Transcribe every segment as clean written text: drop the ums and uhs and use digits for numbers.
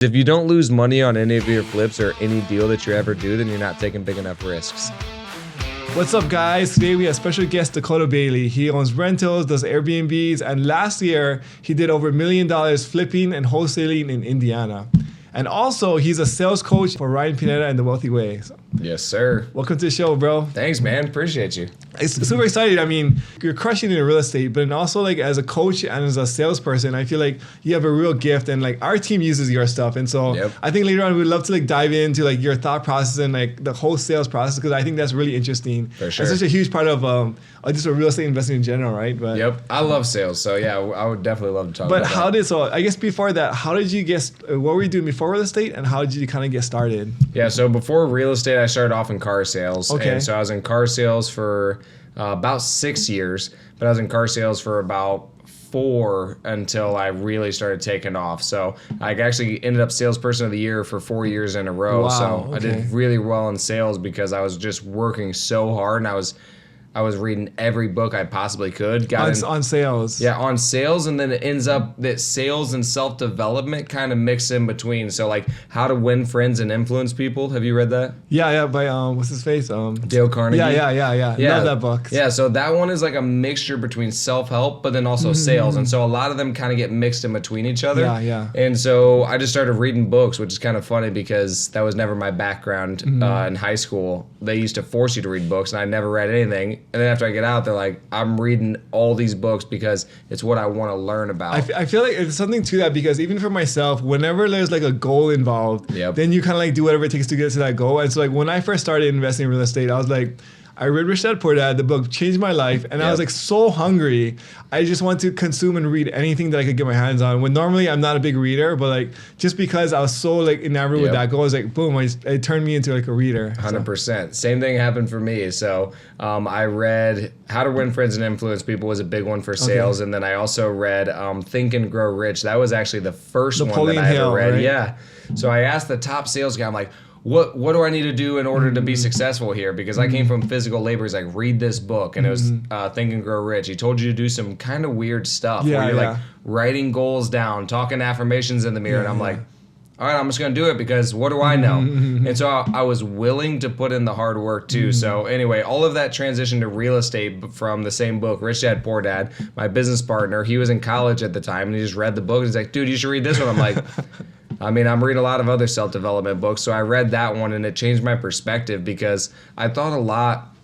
If you don't lose money on any of your flips or any deal that you ever do, then you're not taking big enough risks. What's up, guys? Today we have special guest Dakota Bailey. He owns rentals, does Airbnbs, and last year he did over $1 million flipping and wholesaling in Indiana. And also, he's a sales coach for Ryan Pineda and The Wealthy Way. So, Yes, sir. welcome to the show, bro. Thanks, man. Appreciate you. It's super excited. I mean, you're crushing it in real estate, but also like as a coach and as a salesperson, I feel like you have a real gift, and like our team uses your stuff. And so I think later on we'd love to like dive into like your thought process and like the whole sales process, because I think that's really interesting. For sure. It's such a huge part of just a real estate investing in general, right? But Yep. I love sales, so yeah, I would definitely love to talk about that. So I guess before that, how did you get, what were you doing before real estate, and how did you kind of get started? Yeah, so before real estate, I started off in car sales. Okay. And so I was in car sales for about 6 years, but I was in car sales for about 4 until I really started taking off. So I actually ended up salesperson of the year for 4 years in a row. Wow, so I did really well in sales because I was just working so hard, and I was reading every book I possibly could. On sales. Yeah, on sales, and then it ends up that sales and self-development kind of mix in between. So like How to Win Friends and Influence People. Have you read that? Yeah, by what's his face? Dale Carnegie. Yeah. Love that book. Yeah, so that one is like a mixture between self-help but then also sales. And so a lot of them kind of get mixed in between each other. Yeah. And so I just started reading books, which is kind of funny because that was never my background in high school. They used to force you to read books, and I never read anything. And then after I get out, they're like, I'm reading all these books because it's what I want to learn about. I feel like it's something to that, because even for myself, whenever there's like a goal involved, then you kind of like do whatever it takes to get to that goal. And so like when I first started investing in real estate, I was like, I read Rich Dad Poor Dad, the book changed my life, and I was like so hungry. I just want to consume and read anything that I could get my hands on. When normally I'm not a big reader, but like just because I was so like enamored with that goal, I was like, boom, it turned me into like a reader. 100%. Same thing happened for me. So I read How to Win Friends and Influence People was a big one for sales, and then I also read Think and Grow Rich. That was actually the first one that I ever read. Right? Yeah. So I asked the top sales guy, I'm like, what do I need to do in order to be successful here? Because I came from physical labor. He's like, read this book. And it was Think and Grow Rich. He told you to do some kind of weird stuff where you're like writing goals down, talking affirmations in the mirror. And I'm like, all right, I'm just going to do it because what do I know? And so I was willing to put in the hard work too. So anyway, all of that transitioned to real estate from the same book, Rich Dad Poor Dad. My business partner, he was in college at the time, and he just read the book. And he's like, dude, you should read this one. I'm like... I mean, I'm reading a lot of other self-development books, so I read that one, and it changed my perspective because I thought a lot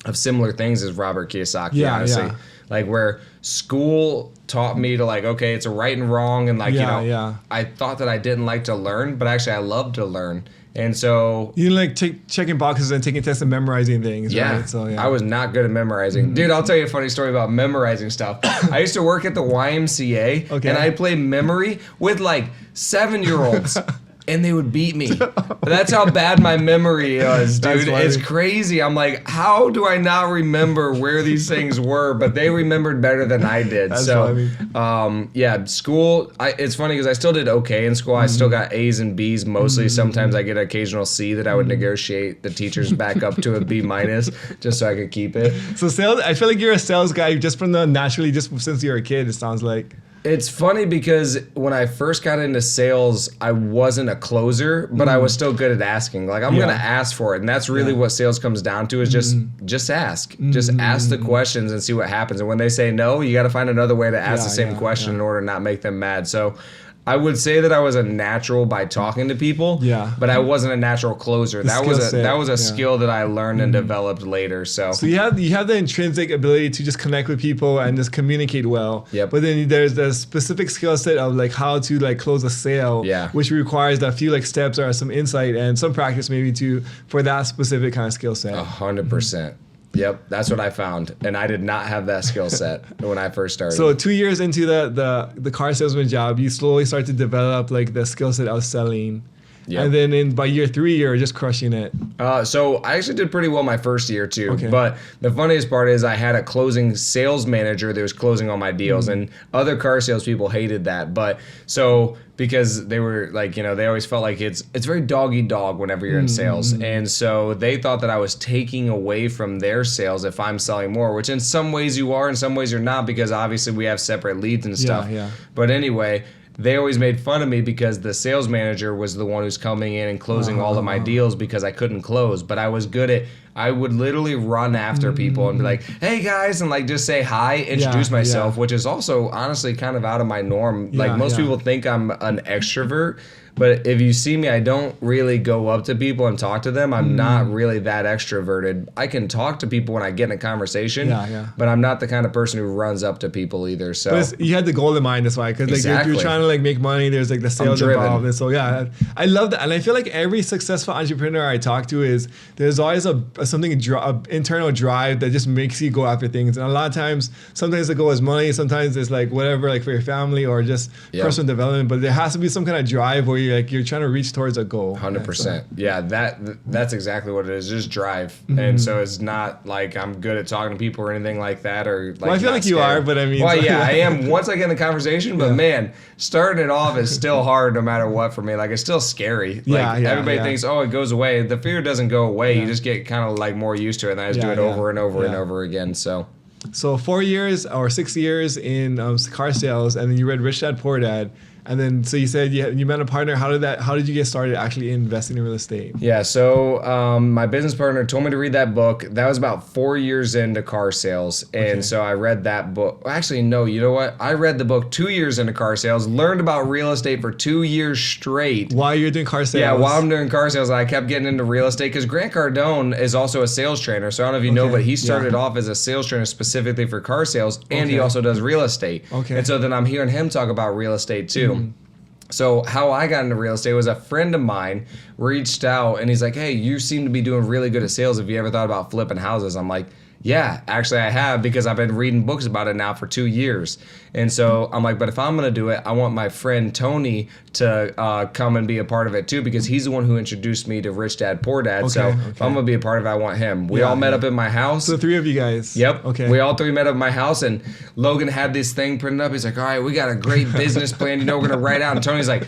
of similar things as Robert Kiyosaki, honestly. Yeah. Like where school taught me to like, okay, it's a right and wrong, and like, I thought that I didn't like to learn, but actually I love to learn. And so... You like checking boxes and taking tests and memorizing things, right? So, I was not good at memorizing. Dude, I'll tell you a funny story about memorizing stuff. I used to work at the YMCA, and I played memory with like 7-year-olds. And they would beat me. That's how bad my memory is, dude. It's crazy. I'm like, how do I not remember where these things were? But they remembered better than I did. That's funny. School, it's funny because I still did okay in school. I still got A's and B's mostly. Sometimes I get an occasional C that I would negotiate the teachers back up to a B- just so I could keep it. So sales, I feel like you're a sales guy just from just since you were a kid, it sounds like. It's funny because when I first got into sales, I wasn't a closer, but I was still good at asking. Like, I'm going to ask for it. And that's really what sales comes down to is just ask. Just ask the questions and see what happens. And when they say no, you got to find another way to ask the same question in order to not make them mad. So I would say that I was a natural by talking to people, but I wasn't a natural closer. That was a skill that I learned and developed later. So you have the intrinsic ability to just connect with people and just communicate well. Yep. But then there's the specific skill set of like how to like close a sale, which requires a few like steps or some insight and some practice maybe for that specific kind of skill set. 100%. Yep, that's what I found, and I did not have that skill set when I first started. So 2 years into the car salesman job, you slowly start to develop like the skill set of selling. Yep. And then by year 3, you're just crushing it. So I actually did pretty well my first year too. Okay. But the funniest part is I had a closing sales manager that was closing all my deals, and other car salespeople hated that. But so because they were like, they always felt like it's very dog eat dog whenever you're in sales, and so they thought that I was taking away from their sales if I'm selling more, which in some ways you are, in some ways you're not, because obviously we have separate leads and stuff. Yeah. But anyway. they always made fun of me because the sales manager was the one who's coming in and closing all of my deals because I couldn't close. But I was good at, I would literally run after people and be like, hey guys, and like just say hi, introduce myself, which is also honestly kind of out of my norm. Like most people think I'm an extrovert, but if you see me, I don't really go up to people and talk to them. I'm not really that extroverted. I can talk to people when I get in a conversation, but I'm not the kind of person who runs up to people either. So but you had the goal in mind, that's why. Because like you're trying to like make money, there's like the sales involved. And so I love that. And I feel like every successful entrepreneur I talk to there's always a internal drive that just makes you go after things. And a lot of times, sometimes the goal is money, sometimes it's like whatever, like for your family or just personal development. But there has to be some kind of drive where you're trying to reach towards a goal. 100%. Yeah, that's exactly what it is. Just drive. And so it's not like I'm good at talking to people or anything like that, or like. Well, I feel like you are, but I mean. Well, yeah, I am once I get in the conversation. But man, starting it off is still hard no matter what for me. Like it's still scary. Like everybody thinks, oh, it goes away. The fear doesn't go away. You just get kind of like more used to it, and I just do it over and over and over again. So 4 years or 6 years in car sales, and then you read Rich Dad Poor Dad. And then, so you said you met a partner. How did you get started actually investing in real estate? Yeah, so my business partner told me to read that book. That was about 4 years into car sales. And so I read that book. Actually, no, you know what? I read the book 2 years into car sales, learned about real estate for 2 years straight. While you're doing car sales? Yeah, while I'm doing car sales, I kept getting into real estate because Grant Cardone is also a sales trainer. So I don't know if you know, but he started off as a sales trainer specifically for car sales, and he also does real estate. And so then I'm hearing him talk about real estate too. So how I got into real estate was a friend of mine reached out and he's like, hey, you seem to be doing really good at sales. Have you ever thought about flipping houses? I'm like, yeah, actually I have, because I've been reading books about it now for 2 years. And so I'm like, but if I'm going to do it, I want my friend Tony to come and be a part of it too, because he's the one who introduced me to Rich Dad Poor Dad. If I'm going to be a part of it, I want him. We all met up in my house. So the three of you guys. Yep. Okay. We all three met up in my house, and Logan had this thing printed up. He's like, all right, we got a great business plan. We're going to write out. And Tony's like,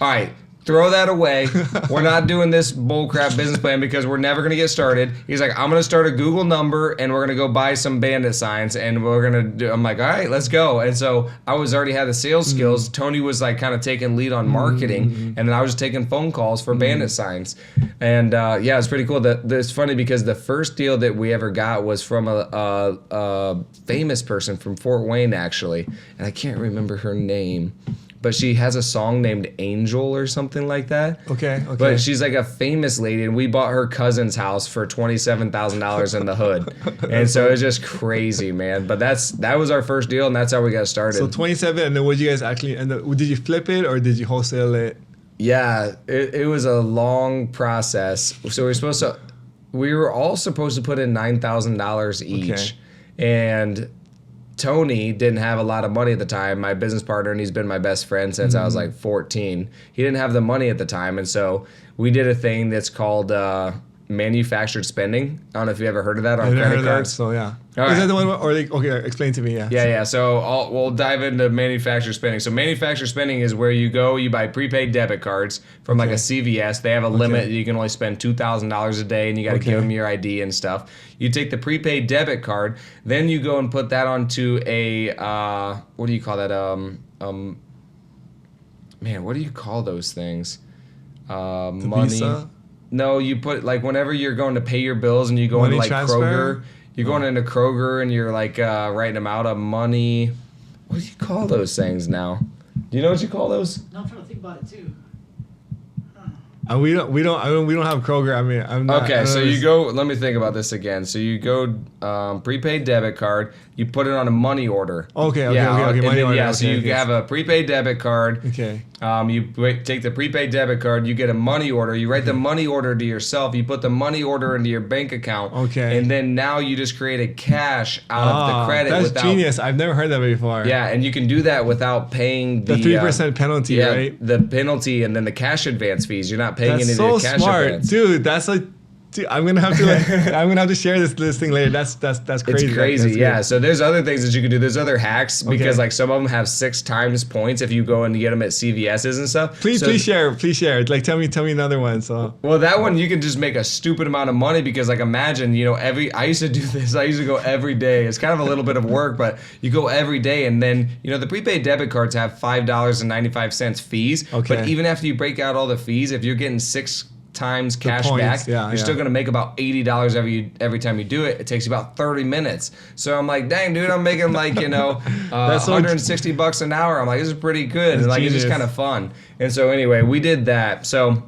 all right, throw that away. We're not doing this bullcrap business plan because we're never going to get started. He's like, I'm going to start a Google number and we're going to go buy some bandit signs and we're going to do. I'm like, all right, let's go. And so I already had the sales skills. Tony was like kind of taking lead on marketing, and then I was taking phone calls for bandit signs. And yeah, it's pretty cool. It's funny because the first deal that we ever got was from a famous person from Fort Wayne, actually. And I can't remember her name, but she has a song named Angel or something like that. Okay. But she's like a famous lady, and we bought her cousin's house for $27,000 in the hood. And so it's just crazy, man. But that was our first deal, and that's how we got started. So 27, and then what did you guys actually, did you flip it or did you wholesale it? Yeah, it was a long process. So we were all supposed to put in $9,000 each. And Tony didn't have a lot of money at the time, my business partner, and he's been my best friend since I was like 14. He didn't have the money at the time, and so we did a thing that's called manufactured spending. I don't know if you ever heard of that on credit cards. So yeah. All right. Is that the one, or like, okay, explain to me, Yeah. So we'll dive into manufactured spending. So manufactured spending is where you go, you buy prepaid debit cards from like a CVS. They have a limit. You can only spend $2,000 a day, and you got to give them your ID and stuff. You take the prepaid debit card, then you go and put that onto a, what do you call that? Man, what do you call those things? Money. Visa? No, you put, like, whenever you're going to pay your bills and you go into like transfer? Kroger, you're going into Kroger and you're like writing them out of money. What do you call those things now? Do you know what you call those? No, I'm trying to think about it too. We don't have Kroger. I mean, I'm not. Okay, so you go. Let me think about this again. So you go prepaid debit card. You put it on a money order. Okay. Money order. Yeah, so you have a prepaid debit card. Okay. You take the prepaid debit card. You get a money order. You write the money order to yourself. You put the money order into your bank account. Okay. And then now you just created cash out of the credit. That's genius. I've never heard that before. Yeah, and you can do that without paying the 3% penalty, right? The penalty and then the cash advance fees. You're not paying any of the cash smart. advance. Dude, that's like Dude, I'm gonna have to share this thing later. That's crazy. It's crazy, yeah. So there's other things that you can do. There's other hacks because like some of them have 6 times points if you go and get them at CVS's and stuff. Please share. Like tell me another one. So well, that one you can just make a stupid amount of money because like imagine I used to do this. I used to go every day. It's kind of a little bit of work, but you go every day and then the prepaid debit cards have $5.95 fees. Okay. But even after you break out all the fees, if you're getting 6 times cash back, you're still gonna make about $80 every time you do it. It takes you about 30 minutes. So I'm like, dang, dude, I'm making like that's $160 an hour. I'm like, this is pretty good. And like it's just kind of fun. And so anyway, we did that. So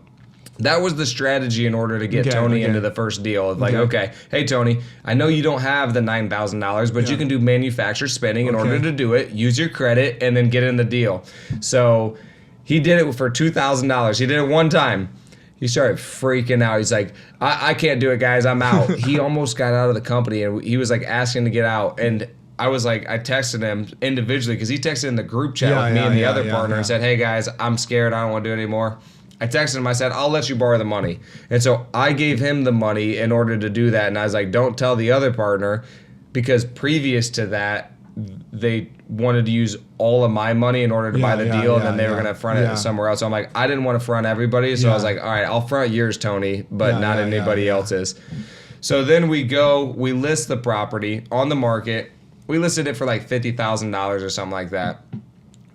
that was the strategy in order to get Tony into the first deal. Like, okay, hey Tony, I know you don't have the $9,000, but you can do manufacturer spending in order to do it. Use your credit and then get in the deal. So he did it for $2,000. He did it one time. He started freaking out. He's like, I can't do it, guys. I'm out. He almost got out of the company, and he was like asking to get out. And I was like, I texted him individually because he texted in the group chat with me and the other partner and said, hey, guys, I'm scared. I don't want to do it anymore. I texted him. I said, I'll let you borrow the money. And so I gave him the money in order to do that. And I was like, don't tell the other partner because previous to that, they wanted to use all of my money in order to buy the deal, and then they were going to front it somewhere else. So I'm like, I didn't want to front everybody, so I was like, all right, I'll front yours, Tony, but not anybody else's. So then we list the property on the market. We listed it for like $50,000 or something like that.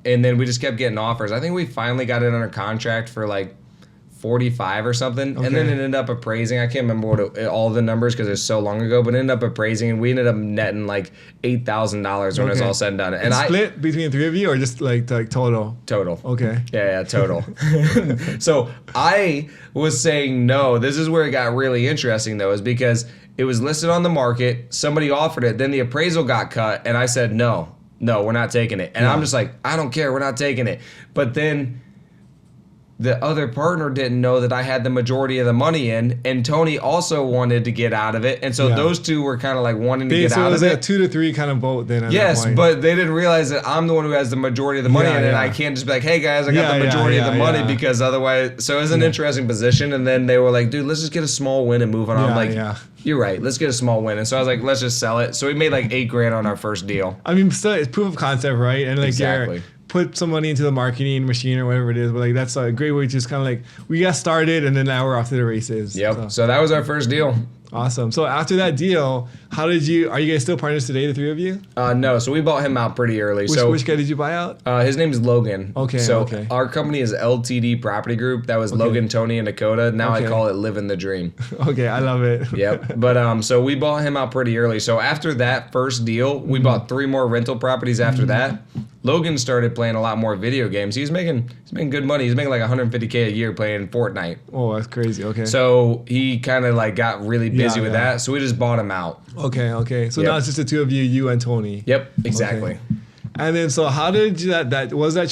And then we just kept getting offers. I think we finally got it under contract for like 45 or something, and then it ended up appraising. I can't remember all the numbers because it's so long ago, but it ended up appraising, and we ended up netting like $8,000 when it was all said and done. And I split between the 3 of you, or just like total? Total. Okay. Yeah, total. So I was saying no. This is where it got really interesting though, is because it was listed on the market. Somebody offered it, then the appraisal got cut, and I said no, we're not taking it. And I'm just like, I don't care, we're not taking it. But then the other partner didn't know that I had the majority of the money in, and Tony also wanted to get out of it, and so those two were kind of like wanting to get out of it. So it was a 2 to 3 kind of vote then. Yes, but they didn't realize that I'm the one who has the majority of the money in it, and I can't just be like, hey guys, I got the majority of the money because otherwise. So it was an interesting position, and then they were like, dude, let's just get a small win and move on. I'm like, you're right, let's get a small win. And so I was like, let's just sell it. So we made like $8,000 on our first deal. I mean, still, it's proof of concept, right? And like, exactly. Put some money into the marketing machine or whatever it is, but like that's a great way to just kind of like we got started and then now we're off to the races. Yep. So that was our first deal. Awesome. So after that deal, are you guys still partners today, the 3 of you? No. So we bought him out pretty early. Which guy did you buy out? His name is Logan. Okay. So our company is LTD Property Group. That was Logan, Tony, and Dakota. Now I call it Living the Dream. Okay, I love it. Yep. But so we bought him out pretty early. So after that first deal, we bought 3 more rental properties after that. Logan started playing a lot more video games. He's making good money. He's making like $150K a year playing Fortnite. Oh, that's crazy. Okay. So he kind of like got really busy with that. So we just bought him out. Okay. So now it's just the 2 of you, you and Tony. Yep, exactly. Okay. And then so how did you that was that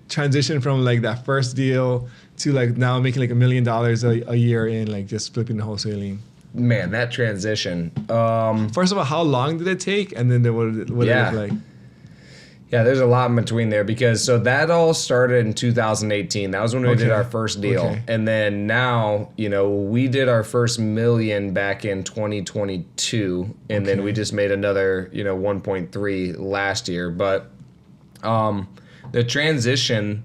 transition from like that first deal to like now making like $1 million a year in like just flipping the wholesaling? Man, that transition. First of all, how long did it take? And then what did it look like? Yeah, there's a lot in between there because so that all started in 2018. That was when we did our first deal. Okay. And then now, we did our first million back in 2022. And then we just made another, 1.3 last year. But the transition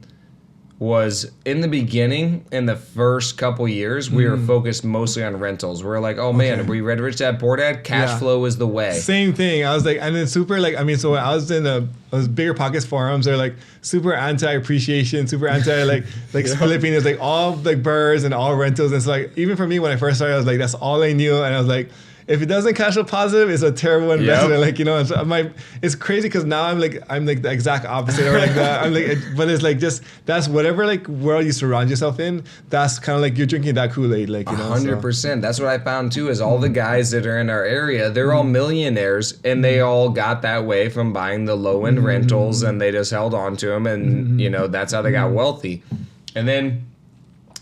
was in the beginning, in the first couple years, we were focused mostly on rentals. We were like, oh man, we read Rich Dad Poor Dad, cash flow is the way. Same thing. I was like, and then super like, so when I was in those Bigger Pockets forums, they're like super anti-appreciation, super anti like flipping. It's like all like birds and all rentals. And it's like, even for me when I first started, I was like, that's all I knew. And I was like, if it doesn't cash flow positive, it's a terrible investment. Like, it's crazy because now I'm like the exact opposite or like that. I'm like, but it's like just that's whatever like world you surround yourself in. That's kind of like you're drinking that Kool-Aid, like 100%. That's what I found too. Is all the guys that are in our area, they're all millionaires, and they all got that way from buying the low end rentals, and they just held on to them, and that's how they got wealthy. And then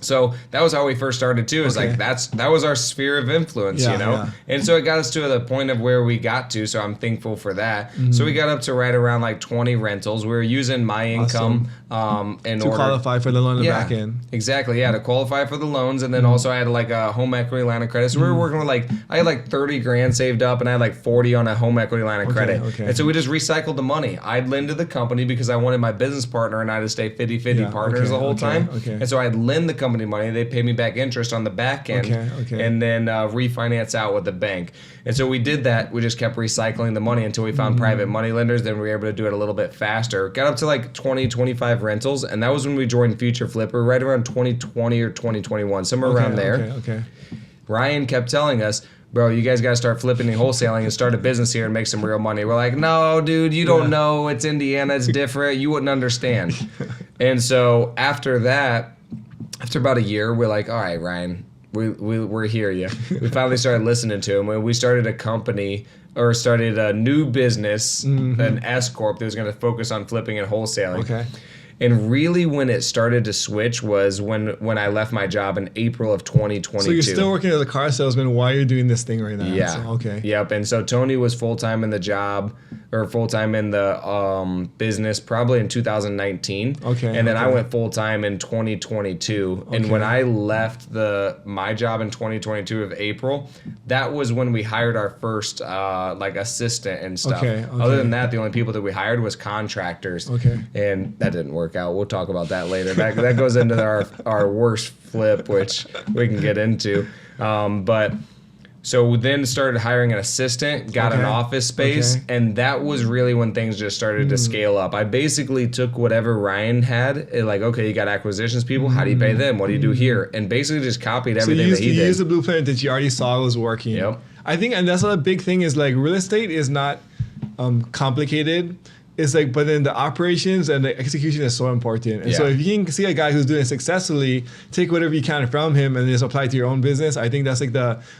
So that was how we first started too. Is like that was our sphere of influence, you know. Yeah. And so it got us to the point of where we got to. So I'm thankful for that. So we got up to right around like 20 rentals. We were using my income in to order qualify for the loan in the back end. Exactly. Yeah, to qualify for the loans, and then also I had like a home equity line of credit. So we were working with like I had like 30 grand saved up, and I had like 40 on a home equity line of credit. And so we just recycled the money. I'd lend to the company because I wanted my business partner and I to stay 50-50 partners the whole time. And so I'd lend the company money. They pay me back interest on the back end, and then refinance out with the bank. And so we did that. We just kept recycling the money until we found private money lenders. Then we were able to do it a little bit faster. Got up to like 20, 25 rentals, and that was when we joined Future Flipper, right around 2020 or 2021, somewhere around there. Ryan kept telling us, bro, you guys got to start flipping and wholesaling and start a business here and make some real money. We're like, no, dude, you don't know. It's Indiana. It's different. You wouldn't understand. And so after that, after about a year, we're like, all right, Ryan, we're here. We finally started listening to him. We started a company or started a new business, an S Corp that was going to focus on flipping and wholesaling. And really when it started to switch was when I left my job in April of 2022. So you're still working as a car salesman while you're doing this thing right now. Yeah. So, Yep. And so Tony was full-time in the job or full-time in the business probably in 2019. And then I went full-time in 2022. And when I left my job in 2022 of April, that was when we hired our first like assistant and stuff. Other than that, the only people that we hired was contractors. And that didn't work out. We'll talk about that later. That goes into our worst flip, which we can get into. But so we then started hiring an assistant, got an office space, and that was really when things just started to scale up. I basically took whatever Ryan had, like, okay, you got acquisitions people, how do you pay them? What do you do here? And basically just copied everything that he did. So you used the blueprint that you already saw was working. Yep. I think, and that's a big thing is like real estate is not complicated. It's like, but then the operations and the execution is so important. And so if you can see a guy who's doing it successfully, take whatever you can from him and just apply it to your own business. I think that's like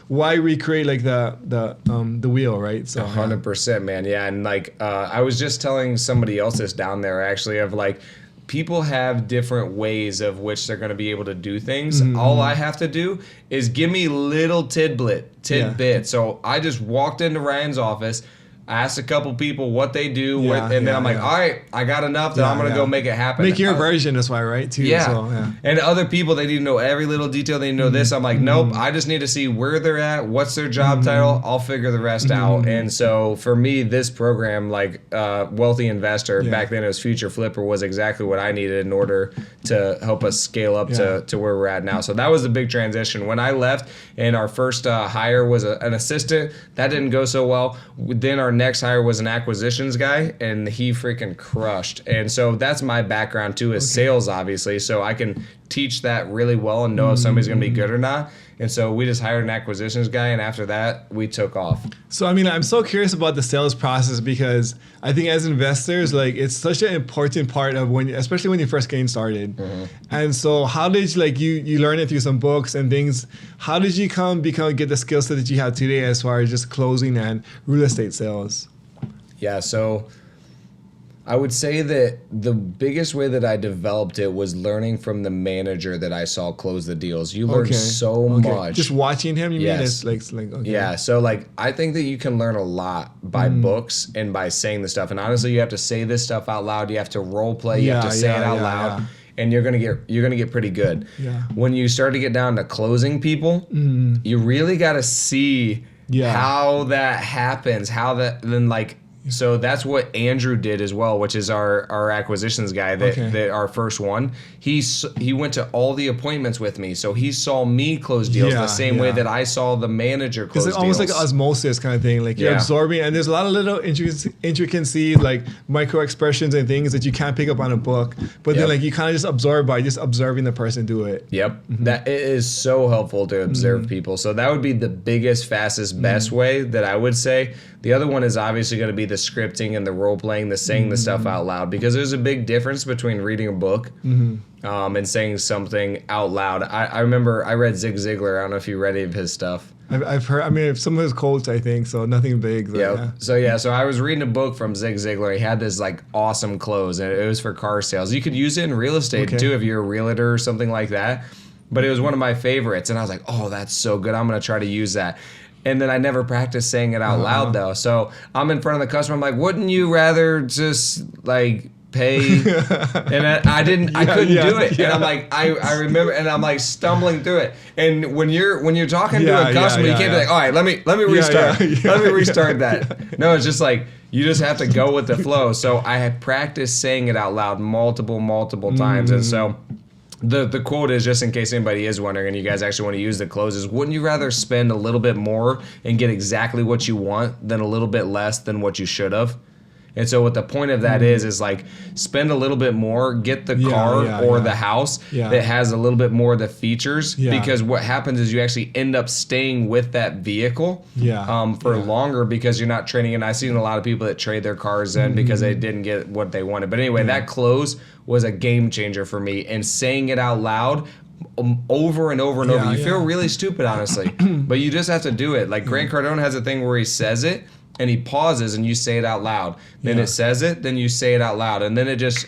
why recreate like the wheel, right? So 100%, man. Yeah. And like, I was just telling somebody else this down there actually of like, people have different ways of which they're going to be able to do things. All I have to do is give me little tidbit. So I just walked into Ryan's office, I asked a couple people what they do, and then I'm like, all right, I got enough that I'm going to go make it happen. Make your version, that's why, right? Too. So, And other people, they need to know every little detail. They need to know this. I'm like, nope, I just need to see where they're at, what's their job title. I'll figure the rest out. And so for me, this program, like Wealthy Investor, back then it was Future Flipper, was exactly what I needed in order to help us scale up to where we're at now. So that was the big transition. When I left and our first hire was an assistant, that didn't go so well. Then our next hire was an acquisitions guy, and he freaking crushed. And so that's my background too, is sales, obviously. So I can teach that really well and know if somebody's going to be good or not. And so we just hired an acquisitions guy, and after that, we took off. So, I mean, I'm so curious about the sales process because I think as investors, like, it's such an important part of especially when you're first getting started. And so how did you learn it through some books and things? How did you get the skill set that you have today as far as just closing and real estate sales? Yeah, so I would say that the biggest way that I developed it was learning from the manager that I saw close the deals. You learn so much. Just watching him, you mean? It's like Yeah, so like I think that you can learn a lot by books and by saying the stuff. And honestly, you have to say this stuff out loud. You have to role play. You have to say it out loud. And you're gonna get pretty good. When you start to get down to closing people, you really got to see how that happens. So that's what Andrew did as well, which is our acquisitions guy, that our first one. He went to all the appointments with me, so he saw me close deals the same way that I saw the manager close deals. It's almost like osmosis kind of thing. Like you're absorbing, and there's a lot of little intricacies, like micro expressions and things that you can't pick up on a book. But then like you kind of just absorb by just observing the person do it. That it is so helpful to observe people. So that would be the biggest, fastest, best way that I would say. The other one is obviously going to be the scripting and the role playing, the saying the stuff out loud, because there's a big difference between reading a book and saying something out loud. I remember I read Zig Ziglar. I don't know if you read any of his stuff. I've heard. I mean, some of his quotes, I think. So nothing big. So I was reading a book from Zig Ziglar. He had this like awesome close, and it was for car sales. You could use it in real estate too if you're a realtor or something like that. but it was one of my favorites. And I was like, oh, that's so good. I'm going to try to use that. And then I never practiced saying it out loud though. So I'm in front of the customer. I'm like, wouldn't you rather just like pay? And I couldn't do it. And I'm like, I remember, and I'm like stumbling through it. And when you're talking to a customer, you can't be like, all right, let me restart. Let me restart that. No, it's just like, you just have to go with the flow. So I had practiced saying it out loud multiple times. And so the quote is, just in case anybody is wondering and you guys actually want to use the close, is wouldn't you rather spend a little bit more and get exactly what you want than a little bit less than what you should have? And so what the point of that is like spend a little bit more, get the car or the house that has a little bit more of the features, because what happens is you actually end up staying with that vehicle for longer because you're not trading. And I've seen a lot of people that trade their cars in because they didn't get what they wanted. But anyway, that close was a game changer for me, and saying it out loud over and over and over. You feel really stupid, honestly, but you just have to do it. Like Grant Cardone has a thing where he says it and he pauses and you say it out loud. Then it says it, then you say it out loud, and then it just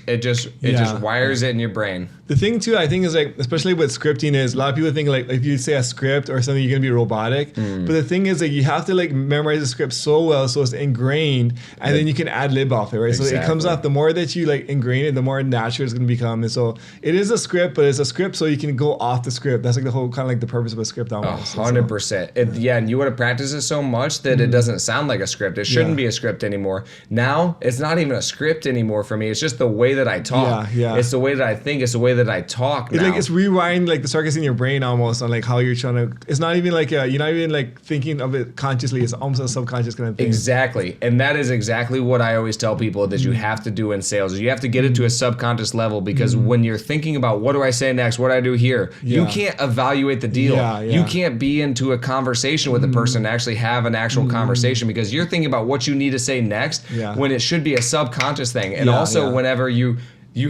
wires it in your brain. The thing too, I think, is like, especially with scripting, is a lot of people think like if you say a script or something, you're gonna be robotic. But the thing is, like, you have to like memorize the script so well so it's ingrained, and then you can ad lib off it, right? Exactly. So it comes off, the more that you like ingrain it, the more natural it's gonna become. And so it is a script, but it's a script so you can go off the script. That's like the whole kind of like the purpose of a script almost. 100%. Yeah, and you want to practice it so much that it doesn't sound like a script. It shouldn't be a script anymore. Now it's not even a script anymore for me. It's just the way that I talk. It's the way that I think. It's the way that I talk now. Like it's rewiring like the circuits in your brain almost on like how you're trying to. It's not even like you're not even like thinking of it consciously. It's almost a subconscious kind of thing. Exactly, and that is exactly what I always tell people that you have to do in sales. You have to get it to a subconscious level, because when you're thinking about what do I say next, what do I do here, you can't evaluate the deal. You can't be into a conversation with a person and actually have an actual conversation, because you're thinking about what you need to say next when it should be a subconscious thing. And also whenever you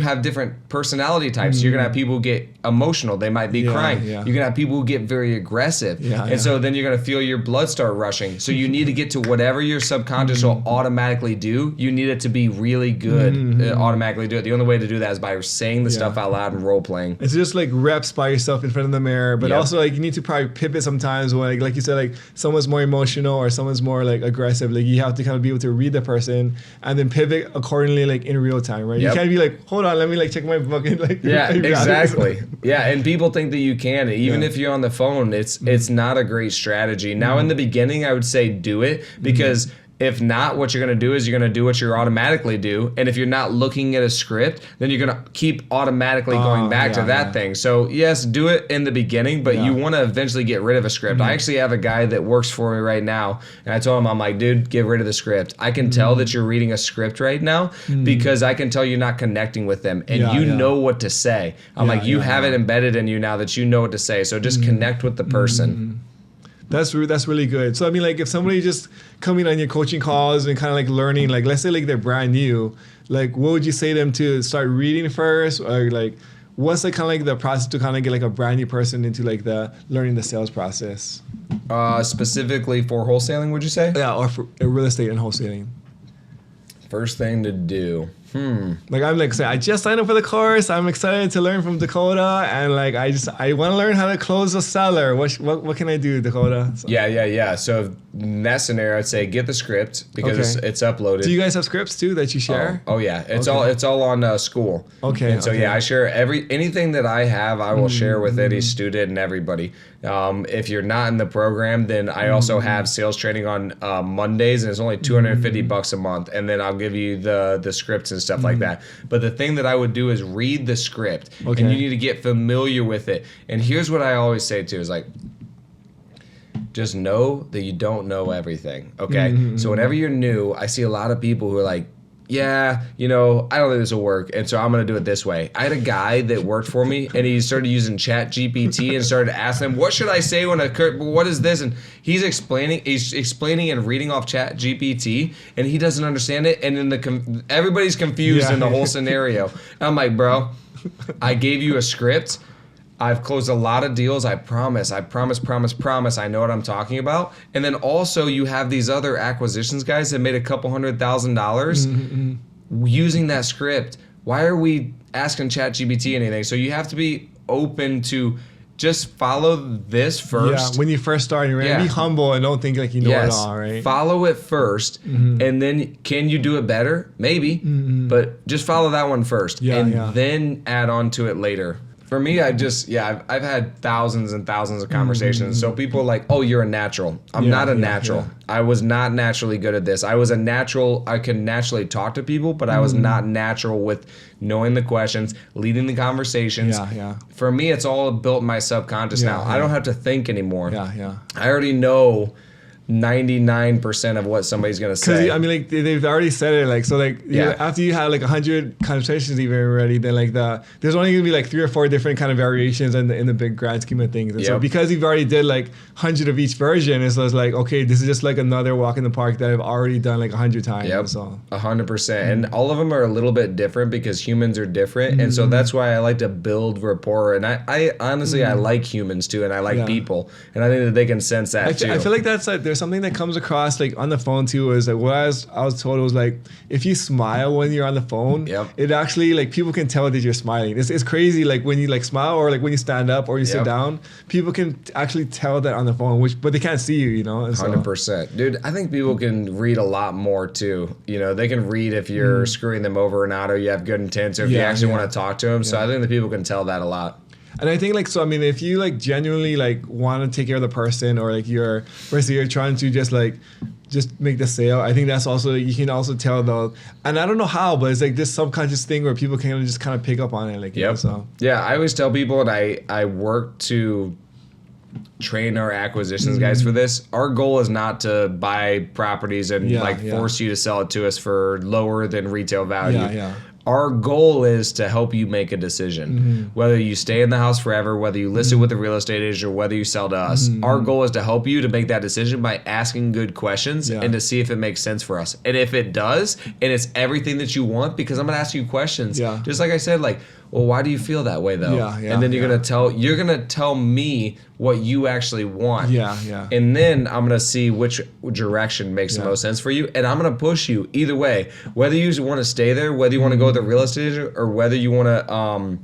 have different personality types. You're going to have people who get emotional. They might be crying. You're going to have people who get very aggressive. So then you're going to feel your blood start rushing. So you need to get to whatever your subconscious will automatically do. You need it to be really good. Automatically do it. The only way to do that is by saying the stuff out loud and role playing. It's just like reps by yourself in front of the mirror. But also like you need to probably pivot sometimes when like you said, like someone's more emotional or someone's more like aggressive. Like you have to kind of be able to read the person and then pivot accordingly, like in real time, right? You can't be like, hold on, let me like check my fucking like. Exactly. And people think that you can, even if you're on the phone. It's not a great strategy. Now in the beginning, I would say do it, because if not, what you're going to do is you're going to do what you automatically do. And if you're not looking at a script, then you're going to keep automatically going back to that thing. So yes, do it in the beginning, but you want to eventually get rid of a script. I actually have a guy that works for me right now, and I told him, I'm like, dude, get rid of the script. I can tell that you're reading a script right now because I can tell you're not connecting with them, and you know what to say. I'm like, you have it embedded in you now that you know what to say. So just connect with the person. That's really good. So I mean, like if somebody just coming on your coaching calls and kind of like learning, like let's say like they're brand new, like what would you say to them to start reading first, or like what's like kind of like the process to kind of get like a brand new person into like the learning the sales process? Specifically for wholesaling, would you say? Yeah, or for real estate and wholesaling. First thing to do. Like I'm like saying, I just signed up for the course. I'm excited to learn from Dakota, and like I want to learn how to close a seller. What can I do, Dakota? So. Yeah. So in that scenario, I'd say get the script, because it's uploaded. Do you guys have scripts too that you share? Oh yeah, it's all on school. Okay. And so I share anything that I have. I will share with any student and everybody. If you're not in the program, then I also have sales training on Mondays, and it's only $250 a month, and then I'll give you the scripts and stuff like that. But the thing that I would do is read the script, and you need to get familiar with it. And here's what I always say too, is like, just know that you don't know everything. Okay. So whenever you're new, I see a lot of people who are like, yeah, I don't think this will work, and so I'm going to do it this way. I had a guy that worked for me, and he started using Chat GPT and started asking him, what should I say when what is this? And he's explaining and reading off Chat GPT, and he doesn't understand it, and then everybody's confused in the whole scenario. And I'm like, bro, I gave you a script. I've closed a lot of deals. I promise. I know what I'm talking about. And then also you have these other acquisitions guys that made a couple $100,000 using that script. Why are we asking ChatGPT anything? So you have to be open to just follow this first. Yeah, when you first start, you're be humble and don't think like you know it all, right? Follow it first, and then can you do it better? Maybe, but just follow that one first, and then add on to it later. For me, I've had thousands and thousands of conversations. So people are like, oh, you're a natural. I'm not a natural. I was not naturally good at this. I was a natural. I can naturally talk to people, but I was not natural with knowing the questions, leading the conversations. For me, it's all built in my subconscious now. I don't have to think anymore. I already know 99% of what somebody's gonna say. Because I mean, like they've already said it. Like so, like after you had like 100 conversations even already, then like there's only gonna be like 3 or 4 different kind of variations in the big grand scheme of things. And so because you've already did like 100 of each version, it's like okay, this is just like another walk in the park that I've already done like 100 times. So 100%, and all of them are a little bit different because humans are different, and so that's why I like to build rapport. And I honestly I like humans too, and I like people, and I think that they can sense that too. I feel like that's like there's something that comes across like on the phone too is like what I was told was like if you smile when you're on the phone, it actually like people can tell that you're smiling. It's crazy like when you like smile or like when you stand up or you sit down, people can actually tell that on the phone, but they can't see you, you know. 100%, dude. I think people can read a lot more too. You know, they can read if you're screwing them over or not, or you have good intents, or if you actually want to talk to them. So I think that people can tell that a lot. And I think like so I mean if you like genuinely like want to take care of the person or like you're trying to just make the sale, I think that's also you can also tell though, and I don't know how, but it's like this subconscious thing where people can just kind of pick up on it, like you know, so I always tell people, and I work to train our acquisitions guys for this. Our goal is not to buy properties and force you to sell it to us for lower than retail value. Our goal is to help you make a decision, whether you stay in the house forever, whether you list it with a real estate agent, or whether you sell to us. Our goal is to help you to make that decision by asking good questions and to see if it makes sense for us. And if it does, and it's everything that you want, because I'm going to ask you questions. Just like I said, like, well, why do you feel that way though? And then you're gonna tell me what you actually want. And then I'm gonna see which direction makes the most sense for you, and I'm gonna push you either way. Whether you want to stay there, whether you want to go with a real estate agent, or whether you want to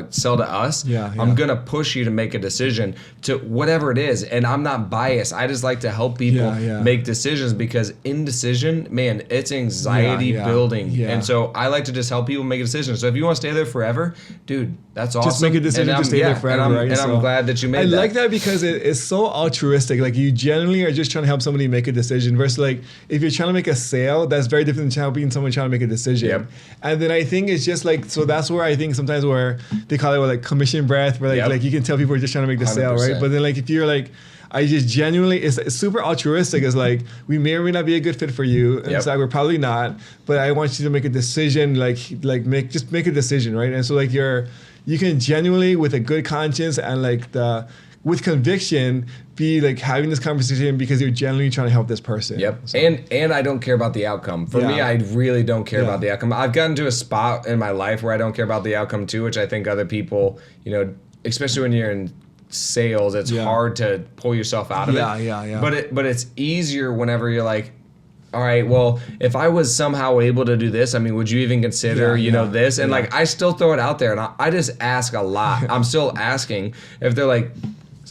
sell to us, I'm gonna push you to make a decision to whatever it is. And I'm not biased. I just like to help people make decisions, because indecision, man, it's anxiety building. And so I like to just help people make a decision. So if you want to stay there forever, dude, that's awesome. Just make a decision to stay there forever. And I'm glad that you made that. I like that because it's so altruistic. Like you genuinely are just trying to help somebody make a decision versus like if you're trying to make a sale, that's very different than helping someone trying to make a decision. And then I think it's just like, so that's where I think sometimes where they call it like commission breath, where like you can tell people are just trying to make the 100%. Sale, right? But then like if you're like, I just genuinely, it's super altruistic. It's like we may or may not be a good fit for you, and it's like we're probably not. But I want you to make a decision, make a decision, right? And so like you can genuinely with a good conscience and like with conviction be like having this conversation because you're genuinely trying to help this person. So. And I don't care about the outcome. For me, I really don't care about the outcome. I've gotten to a spot in my life where I don't care about the outcome too, which I think other people, you know, especially when you're in sales, it's hard to pull yourself out of it. But it's easier whenever you're like, all right, well, if I was somehow able to do this, I mean, would you even consider, this? And like, I still throw it out there, and I just ask a lot. I'm still asking if they're like,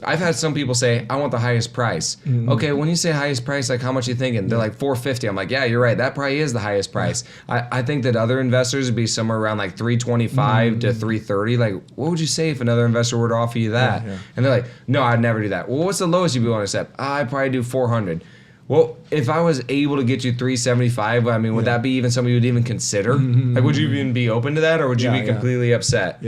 I've had some people say, I want the highest price. Okay, when you say highest price, like how much you thinking? They're like $450. I'm like, yeah, you're right. That probably is the highest price. I think that other investors would be somewhere around like $325 to $330. Like, what would you say if another investor were to offer you that? And they're like, no, I'd never do that. Well, what's the lowest you'd be willing to accept? I'd probably do $400. Well, if I was able to get you $375, I mean, would that be even something you would even consider? Like, would you even be open to that, or would you be completely upset?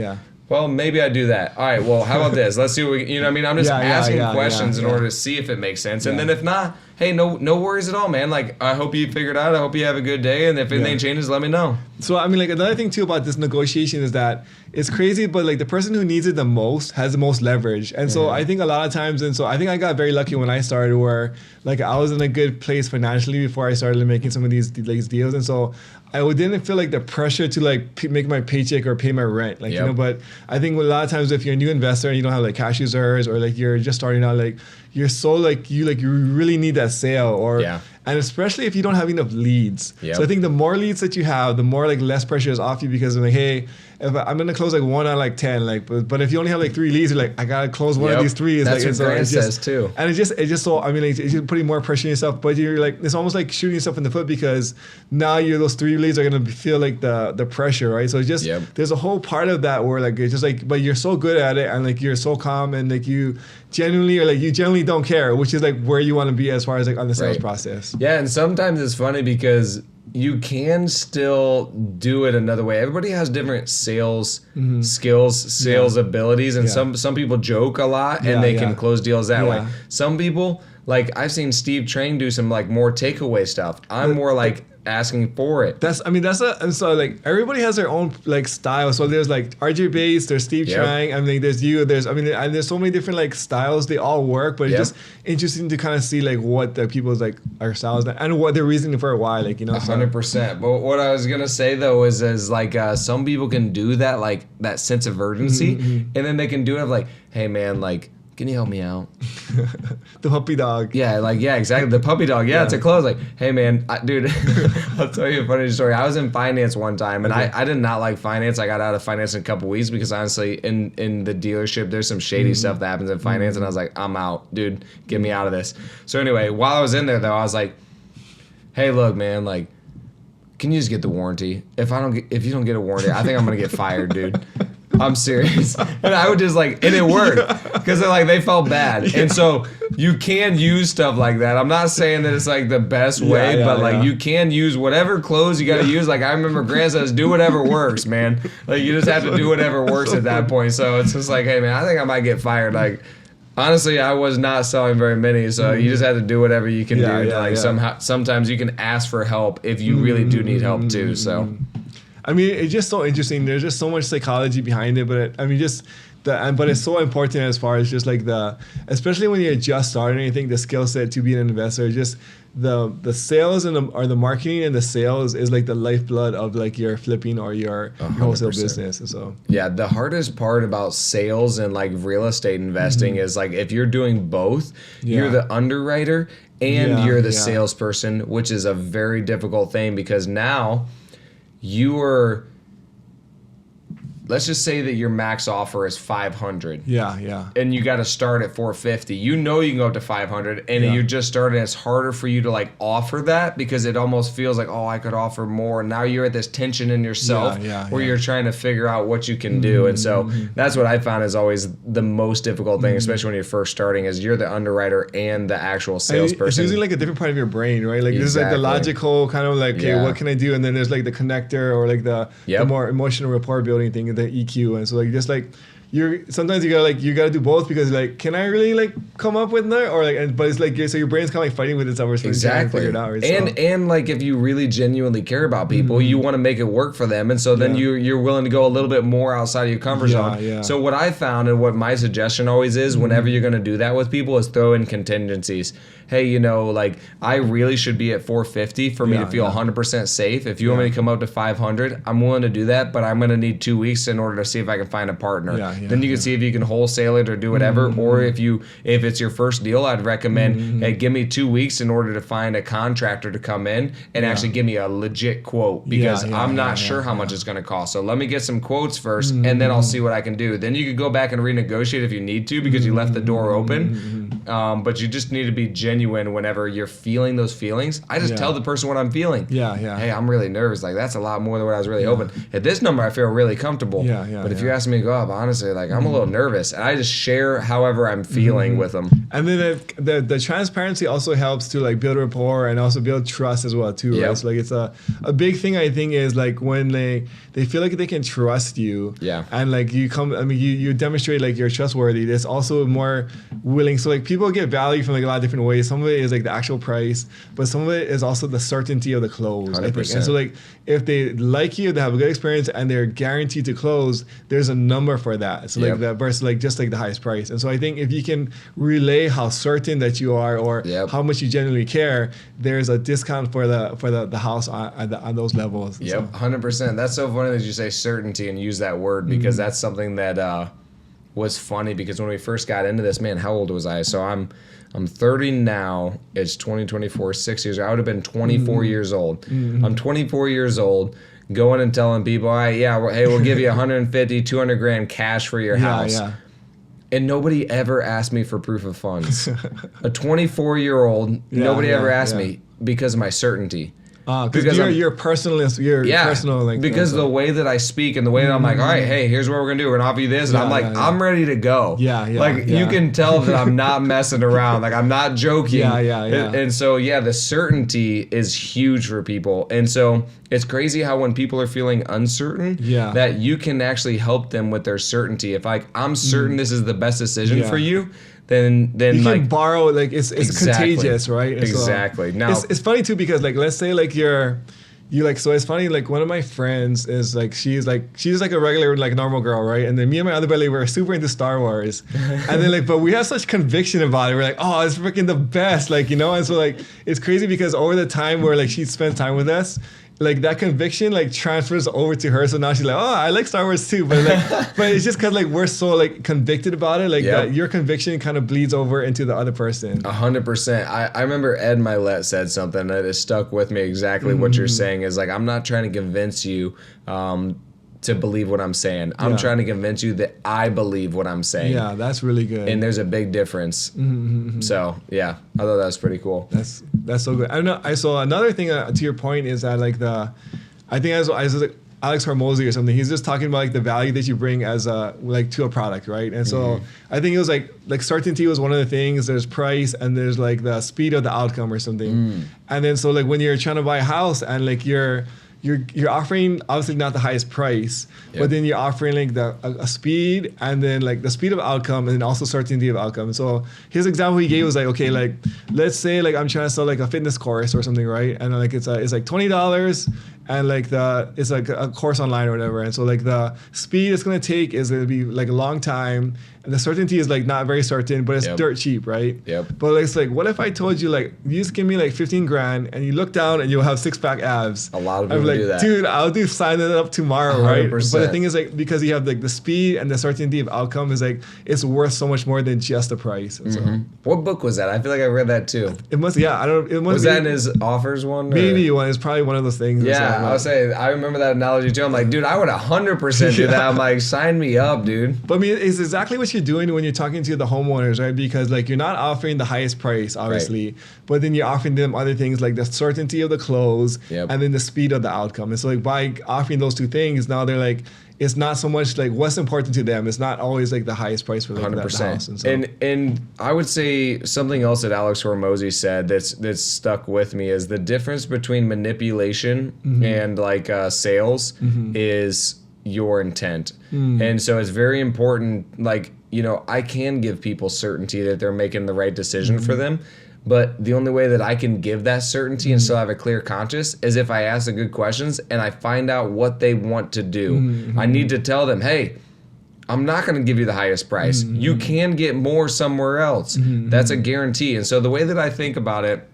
Well, maybe I do that. All right, well, how about this? Let's see what we, you know what I mean? I'm just asking questions in order to see if it makes sense. And then if not, hey, no worries at all, man. Like, I hope you figure it out. I hope you have a good day. And if anything changes, let me know. So, I mean, like, another thing, too, about this negotiation is that it's crazy, but, like, the person who needs it the most has the most leverage. And so I think a lot of times, and so I think I got very lucky when I started where, like, I was in a good place financially before I started making some of these deals. And so I didn't feel like the pressure to like make my paycheck or pay my rent, like, you know, but I think a lot of times if you're a new investor and you don't have like cash reserves or like you're just starting out, like you're so like you really need that sale And especially if you don't have enough leads. Yep. So I think the more leads that you have, the more like less pressure is off you, because I'm like, hey, if I'm gonna close like 1 out of like 10, like, but if you only have like 3 leads, you're like, I gotta close one of these 3. It's That's like, what Grant says too. And it's just so, I mean, like, it's just putting more pressure on yourself, but you're like, it's almost like shooting yourself in the foot, because now those 3 leads are gonna feel like the pressure, right? So it's just, there's a whole part of that where like, it's just like, but you're so good at it, and like, you're so calm, and like you genuinely don't care, which is like where you want to be as far as like on the sales process. Yeah. And sometimes it's funny because you can still do it another way. Everybody has different sales skills, sales abilities, and some people joke a lot and they can close deals that way. Some people, like I've seen Steve Trang do some like more takeaway stuff. I'm more like asking for it. So like everybody has their own like style. So there's like RJ Bates, there's Steve Trang, I mean there's you, and there's so many different like styles. They all work, but it's just interesting to kind of see like what the people's like our styles and what they're reasoning for why, like, you know. 100%. But what I was gonna say though is like some people can do that, like that sense of urgency, and then they can do it of like, hey man, like, can you help me out? The puppy dog. Yeah, like, yeah, exactly. The puppy dog. Yeah, to close. Like, hey, man, dude, I'll tell you a funny story. I was in finance one time, and I did not like finance. I got out of finance in a couple weeks because, honestly, in the dealership, there's some shady stuff that happens in finance, and I was like, I'm out. Dude, get me out of this. So anyway, while I was in there, though, I was like, hey, look, man, like, can you just get the warranty? If you don't get a warranty, I think I'm going to get fired, dude. I'm serious. And I would just like, and it worked because they felt bad. And so you can use stuff like that. I'm not saying that it's like the best way, but like you can use whatever clothes you got to use. Like I remember Grant says, do whatever works, man. Like you just have to do whatever works at that point. So it's just like, hey man, I think I might get fired. Like honestly, I was not selling very many, so you just have to do whatever you can do. Sometimes you can ask for help if you really do need help too. So. I mean, it's just so interesting. There's just so much psychology behind it, but but it's so important as far as just like especially when you're just starting. I think the skill set to be an investor, just the sales or the marketing and the sales is like the lifeblood of like your flipping or your wholesale business. And so yeah, the hardest part about sales and like real estate investing is like if you're doing both, you're the underwriter and you're the salesperson, which is a very difficult thing because now. Let's just say that your max offer is 500. Yeah. And you got to start at 450. You know you can go up to 500, and you're just starting. It's harder for you to like offer that because it almost feels like, oh, I could offer more. And now you're at this tension in yourself where you're trying to figure out what you can do. And so that's what I found is always the most difficult thing, especially when you're first starting, is you're the underwriter and the actual salesperson. It's using like a different part of your brain, right? Like this is like the logical kind of like, okay, what can I do? And then there's like the connector or like the more emotional rapport building thing. The EQ, and so like just like sometimes you gotta do both because like can I really like come up with that or like but it's like so your brain's kind of like fighting with itself trying to figure it out, right? And like if you really genuinely care about people you want to make it work for them, and so then you're willing to go a little bit more outside of your comfort zone. So what I found and what my suggestion always is whenever you're going to do that with people is throw in contingencies. Hey, you know, like I really should be at 450 for me to feel 100% safe. If you want me to come up to 500, I'm willing to do that, but I'm going to need 2 weeks in order to see if I can find a partner. Then you can see if you can wholesale it or do whatever. Or if it's your first deal, I'd recommend, hey, give me 2 weeks in order to find a contractor to come in and actually give me a legit quote because I'm not sure how much it's going to cost. So let me get some quotes first and then I'll see what I can do. Then you could go back and renegotiate if you need to because you left the door open. But you just need to be genuine whenever you're feeling those feelings. I just tell the person what I'm feeling. Hey, I'm really nervous. Like that's a lot more than what I was really hoping. At this number, I feel really comfortable. But if you're asking me to go up, honestly, like I'm a little nervous, and I just share however I'm feeling with them. And then the transparency also helps to like build rapport and also build trust as well too. Right? So like it's a big thing I think is like when they feel like they can trust you. And like you demonstrate like you're trustworthy. It's also more willing. So like people get value from like a lot of different ways. Some of it is like the actual price, but some of it is also the certainty of the close. 100%. I think. And so like if they like you, they have a good experience, and they're guaranteed to close, there's a number for that. So like that versus like just like the highest price. And so I think if you can relay how certain that you are or how much you genuinely care, there's a discount for the house on those levels. 100%. That's so funny that you say certainty and use that word because that's something that was funny because when we first got into this, man, how old was I? So I'm 30 now. It's 2024, 6 years. I would have been 24 years old. I'm 24 years old, going and telling people, all right, yeah, hey, we'll give you 150, 200 grand cash for your house. Yeah. And nobody ever asked me for proof of funds. A 24-year-old, nobody ever asked me because of my certainty. Because you're personalist. You're personal. Like, because the way that I speak and the way that I'm like, all right, hey, here's what we're going to do. We're going to offer you this. And I'm like, I'm ready to go. You can tell that I'm not messing around. Like, I'm not joking. And so, the certainty is huge for people. And so it's crazy how when people are feeling uncertain, that you can actually help them with their certainty. If like, I'm certain this is the best decision for you, then you like can borrow, like it's contagious, right? Exactly. Now it's funny too because like let's say like you like, so it's funny, like one of my friends is like she's like a regular like normal girl, right? And then me and my other buddy were super into Star Wars, and then like but we have such conviction about it. We're like, oh, it's freaking the best, like, you know. And so like it's crazy because over the time where like she spends time with us, like that conviction like transfers over to her. So now she's like, oh, I like Star Wars too. But like, but it's just because like we're so like convicted about it, like that your conviction kind of bleeds over into the other person. 100%. I remember Ed Milet said something that has stuck with me. Exactly what you're saying is like, I'm not trying to convince you to believe what I'm saying. I'm trying to convince you that I believe what I'm saying. Yeah, that's really good. And there's a big difference. So yeah, I thought that was pretty cool. That's so good. I know. I saw another thing to your point is that like I think I was like Alex Hormozy or something. He's just talking about like the value that you bring as like to a product, right? And so I think it was like certainty was one of the things. There's price and there's like the speed of the outcome or something. And then so like when you're trying to buy a house and like you're offering obviously not the highest price, but then you're offering like a speed and then like the speed of outcome and then also certainty of outcome. So his example he gave was like, okay, like let's say like I'm trying to sell like a fitness course or something, right? And like it's like $20 and like it's like a course online or whatever. And so like the speed it's gonna take is gonna be like a long time. And the certainty is like not very certain, but it's dirt cheap, right? But like, it's like, what if I told you like, you just give me like 15 grand and you look down and you'll have 6-pack abs? A lot of people do that. Dude, I'll sign it up tomorrow, 100%. Right? But the thing is like, because you have like the speed and the certainty of outcome is like, it's worth so much more than just the price. So. What book was that? I feel like I read that too. It must, I don't know. It must was that in his offers one? Maybe one. It's probably one of those things. Yeah, I was saying, I remember that analogy too. I'm like, dude, I would 100% do that. I'm like, sign me up, dude. But I mean, it's exactly what you're doing when you're talking to the homeowners, right? Because like you're not offering the highest price, obviously, but then you're offering them other things like the certainty of the close and then the speed of the outcome. And so like by offering those two things, now they're like, it's not so much like what's important to them. It's not always like the highest price for like 100%. That house. And, so. and I would say something else that Alex Hormozy said that's stuck with me is the difference between manipulation and like sales is your intent. And so it's very important, like, you know, I can give people certainty that they're making the right decision for them, but the only way that I can give that certainty and still have a clear conscience is if I ask the good questions and I find out what they want to do. I need to tell them, hey, I'm not going to give you the highest price. You can get more somewhere else. That's a guarantee. And so the way that I think about it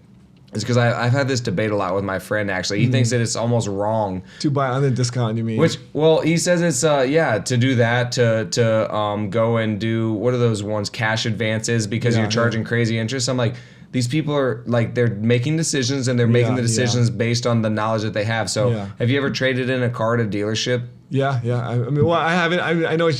is because I've had this debate a lot with my friend, actually. He thinks that it's almost wrong. To buy on the discount, you mean? Which, well, he says it's, to do that, to go and do, what are those ones, cash advances because you're charging crazy interest. I'm like, these people are, like, they're making decisions and they're making the decisions based on the knowledge that they have. So have you ever traded in a car at a dealership? Yeah. I mean, well, I haven't. I know,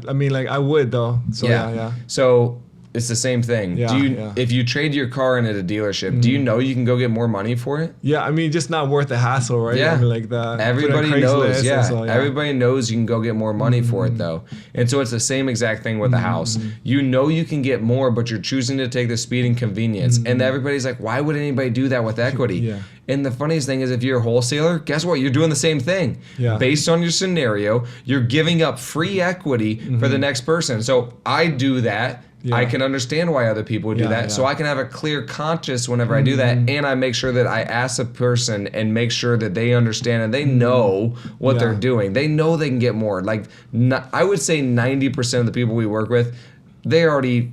I mean, like, I would, though. So, yeah. So it's the same thing. If you trade your car in at a dealership, do you know you can go get more money for it? Yeah, I mean, just not worth the hassle, right? Yeah. I mean, like that. Everybody knows, Everybody knows you can go get more money for it, though. And so it's the same exact thing with the house. You know you can get more, but you're choosing to take the speed and convenience. And everybody's like, why would anybody do that with equity? And the funniest thing is if you're a wholesaler, guess what? You're doing the same thing. Based on your scenario, you're giving up free equity for the next person. So I do that. I can understand why other people would do that. So I can have a clear conscience whenever I do that. And I make sure that I ask a person and make sure that they understand and they know what they're doing. They know they can get more. Like, I would say 90% of the people we work with, they already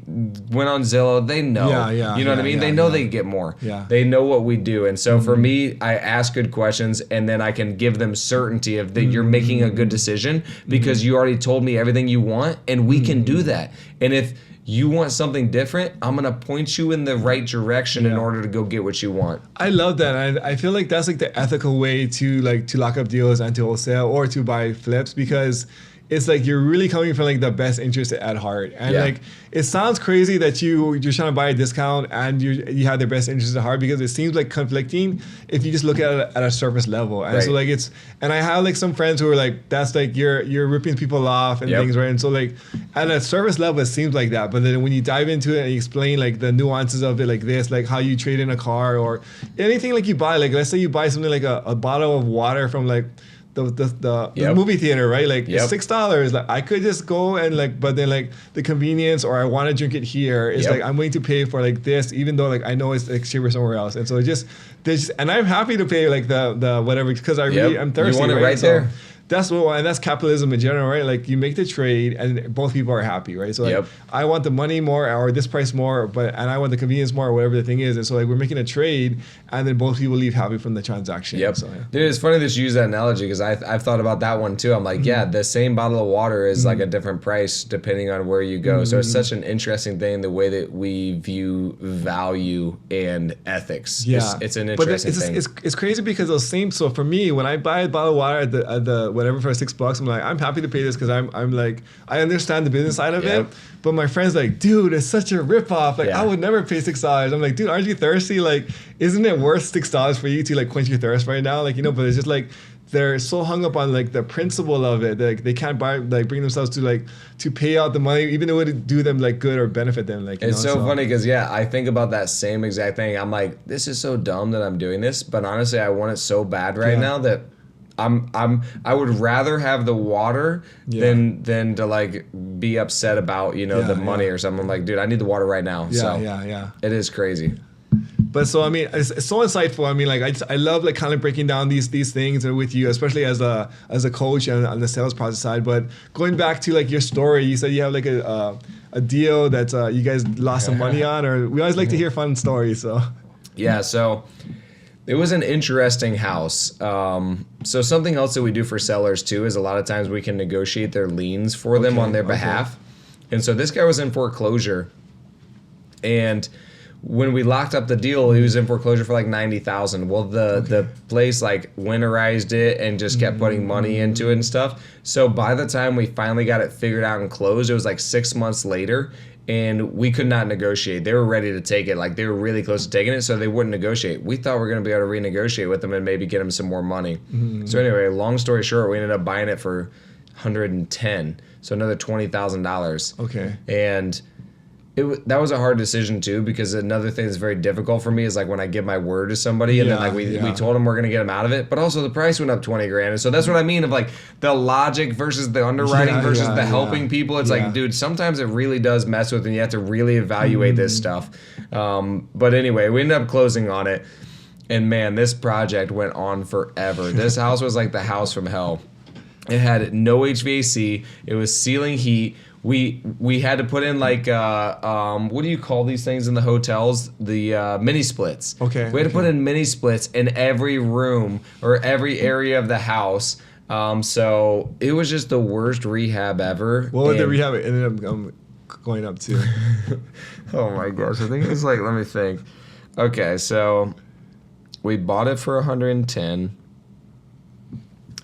went on Zillow. They know. You know what I mean? They know they get more. They know what we do. And so for me, I ask good questions, and then I can give them certainty of that you're making a good decision because you already told me everything you want, and we can do that. And if you want something different, I'm going to point you in the right direction in order to go get what you want. I love that. I feel like that's like the ethical way to lock up deals and to wholesale or to buy flips, because it's like you're really coming from like the best interest at heart. And like it sounds crazy that you're trying to buy a discount and you have their best interest at heart, because it seems like conflicting if you just look at it at a surface level. And so like and I have like some friends who are like, that's like you're ripping people off and things, right? And so like at a surface level it seems like that, but then when you dive into it and you explain like the nuances of it, like this, like how you trade in a car or anything, like you buy, like let's say you buy something like a bottle of water from like the movie theater, right? Like it's $6. Like I could just go and like, but then like the convenience, or I want to drink it here, is like I'm willing to pay for like this, even though like I know it's like cheaper somewhere else. And so and I'm happy to pay like the whatever, because I really I'm thirsty. You want it right there. That's what, and that's capitalism in general, right? Like you make the trade and both people are happy, right? So like I want the money more or this price more, and I want the convenience more or whatever the thing is. And so like we're making a trade, and then both people leave happy from the transaction. So, Dude, it's funny that you use that analogy, because I've thought about that one too. I'm like, the same bottle of water is like a different price depending on where you go. So it's such an interesting thing, the way that we view value and ethics. It's an interesting thing. It's crazy because those same. So for me, when I buy a bottle of water at the whatever for $6, I'm like, I'm happy to pay this because I'm like, I understand the business side of it. But my friend's like, dude, it's such a ripoff. Like I would never pay $6. I'm like, dude, aren't you thirsty? Like, isn't it worth $6 for you to like quench your thirst right now? Like, but it's just like they're so hung up on like the principle of it. Like they can't bring themselves to pay out the money, even though it would do them like good or benefit them. Like it's so funny because I think about that same exact thing. I'm like, this is so dumb that I'm doing this, but honestly, I want it so bad right now that I would rather have the water than to like be upset about the money or something. I'm like, dude, I need the water right now. It is crazy. But so I mean, it's so insightful. I mean, like I love like kind of breaking down these things with you, especially as a coach and on the sales process side. But going back to like your story, you said you have like a deal that you guys lost some money on, or we always like to hear fun stories. So so it was an interesting house. So something else that we do for sellers too is a lot of times we can negotiate their liens for them on their behalf. And so this guy was in foreclosure, and when we locked up the deal, he was in foreclosure for like $90,000. Well, the place like winterized it and just kept putting money into it and stuff. So by the time we finally got it figured out and closed, it was like 6 months later, and we could not negotiate. They were ready to take it. Like they were really close to taking it, so they wouldn't negotiate. We thought we were going to be able to renegotiate with them and maybe get them some more money. So anyway, long story short, we ended up buying it for $110,000, so another $20,000. Okay. And that was a hard decision too, because another thing that's very difficult for me is like when I give my word to somebody and then like we told them we're gonna get them out of it, but also the price went up $20,000, and so that's what I mean of like the logic versus the underwriting versus the helping people. It's like, dude, sometimes it really does mess with, and you have to really evaluate this stuff. But anyway, we ended up closing on it, and man, this project went on forever. This house was like the house from hell. It had no HVAC. It was ceiling heat. We had to put in like what do you call these things in the hotels? The mini splits. Okay. We had to put in mini splits in every room or every area of the house. So it was just the worst rehab ever. What would the rehab ended up going up to? Oh my gosh, I think it was like, let me think. Okay, so we bought it for $110,000.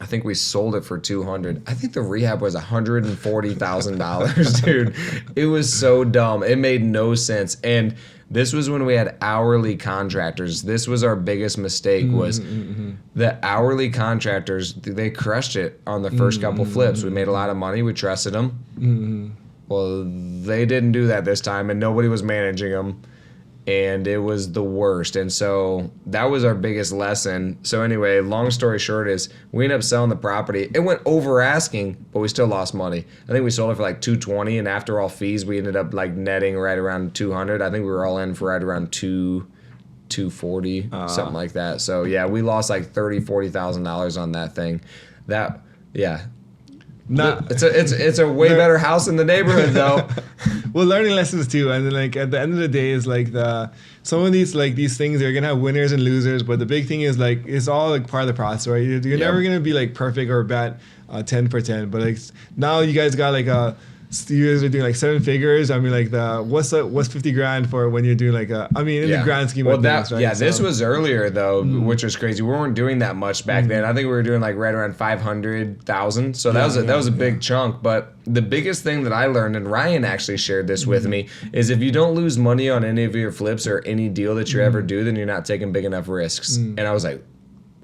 I think we sold it for $200,000. I think the rehab was $140,000, dude. It was so dumb. It made no sense. And this was when we had hourly contractors. This was our biggest mistake, was the hourly contractors, they crushed it on the first couple flips. We made a lot of money. We trusted them. Well, they didn't do that this time, and nobody was managing them. And it was the worst. And so that was our biggest lesson. So anyway, long story short is we ended up selling the property. It went over asking, but we still lost money. I think we sold it for like $220,000, and after all fees, we ended up like netting right around $200,000. I think we were all in for right around $240,000, something like that. So yeah, we lost like $30,000, $40,000 on that thing. It's a way better house in the neighborhood though. Well, learning lessons too, and then like at the end of the day is like some of these things they're gonna have winners and losers, but the big thing is like it's all like part of the process, right? You're never gonna be like perfect or bat 10 for 10, but like now you guys got like you guys are doing like 7 figures. I mean, like what's 50 grand for when you're doing like in the grand scheme of things, right? Yeah, this was earlier though, which was crazy. We weren't doing that much back then. I think we were doing like right around 500,000. So that was a big chunk. But the biggest thing that I learned, and Ryan actually shared this with me, is if you don't lose money on any of your flips or any deal that you ever do, then you're not taking big enough risks. And I was like,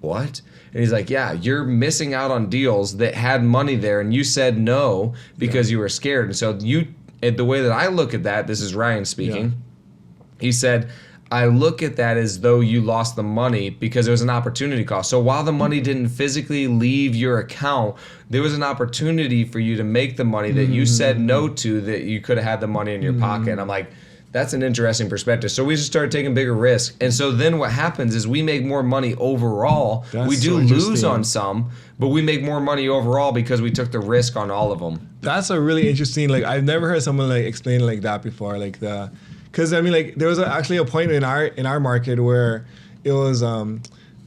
what? And he's like, yeah, you're missing out on deals that had money there and you said no because you were scared. And so the way that I look at that, this is Ryan speaking, he said, I look at that as though you lost the money because there was an opportunity cost. So while the money didn't physically leave your account, there was an opportunity for you to make the money that you said no to, that you could have had the money in your pocket. And I'm like, that's an interesting perspective. So we just started taking bigger risks. And so then what happens is we make more money overall. We do lose on some, but we make more money overall because we took the risk on all of them. That's a really interesting, like I've never heard someone like explain it like that before. Like because I mean like there was actually a point in our market where it was